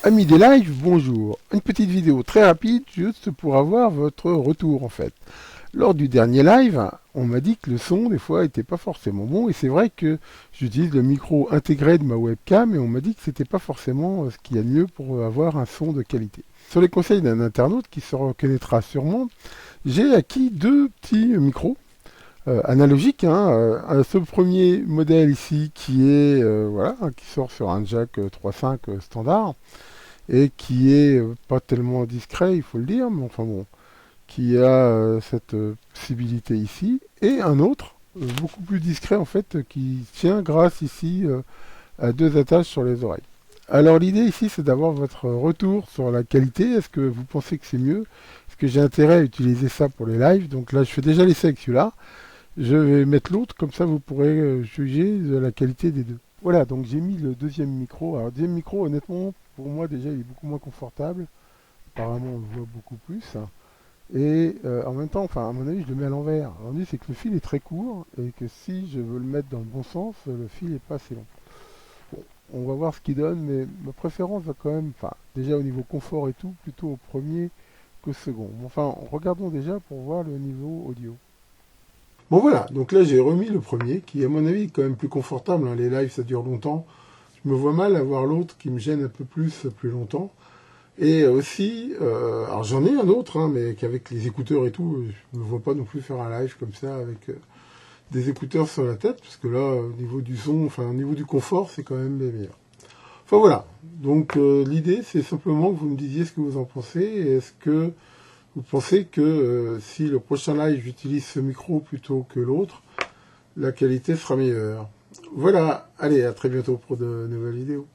Amis des lives, bonjour. Une petite vidéo très rapide, juste pour avoir votre retour en fait. Lors du dernier live, on m'a dit que le son des fois était pas forcément bon, et c'est vrai que j'utilise le micro intégré de ma webcam, et on m'a dit que c'était pas forcément ce qu'il y a de mieux pour avoir un son de qualité. Sur les conseils d'un internaute qui se reconnaîtra sûrement, j'ai acquis deux petits micros analogiques. Ce premier modèle ici qui est voilà, qui sort sur un jack 3.5 standard et qui est pas tellement discret, il faut le dire, mais enfin bon, qui a cette possibilité ici, et un autre, beaucoup plus discret en fait, qui tient grâce ici à deux attaches sur les oreilles. Alors l'idée ici, c'est d'avoir votre retour sur la qualité. Est-ce que vous pensez que c'est mieux? Est-ce que j'ai intérêt à utiliser ça pour les lives? Donc là, je fais déjà l'essai avec celui-là. Je vais mettre l'autre, comme ça vous pourrez juger de la qualité des deux. Voilà, donc j'ai mis le deuxième micro. Alors, le deuxième micro, honnêtement, pour moi déjà, il est beaucoup moins confortable. Apparemment, on le voit beaucoup plus. Et en même temps, enfin, à mon avis, je le mets à l'envers. Alors, dit, c'est que le fil est très court et que si je veux le mettre dans le bon sens, le fil est pas assez long. Bon, on va voir ce qu'il donne, mais ma préférence va quand même, enfin, déjà au niveau confort et tout, plutôt au premier qu'au second. Enfin, regardons déjà pour voir le niveau audio. Bon voilà, donc là j'ai remis le premier, qui à mon avis est quand même plus confortable, hein. Les lives ça dure longtemps. Je me vois mal avoir l'autre qui me gêne un peu plus longtemps. Et aussi, alors j'en ai un autre, hein, mais qu'avec les écouteurs et tout, je me vois pas non plus faire un live comme ça avec des écouteurs sur la tête, parce que là, au niveau du son, enfin au niveau du confort, c'est quand même meilleur. Enfin voilà, donc l'idée c'est simplement que vous me disiez ce que vous en pensez, et est-ce que vous pensez que si le prochain live j'utilise ce micro plutôt que l'autre, la qualité sera meilleure. Voilà, allez, à très bientôt pour de nouvelles vidéos.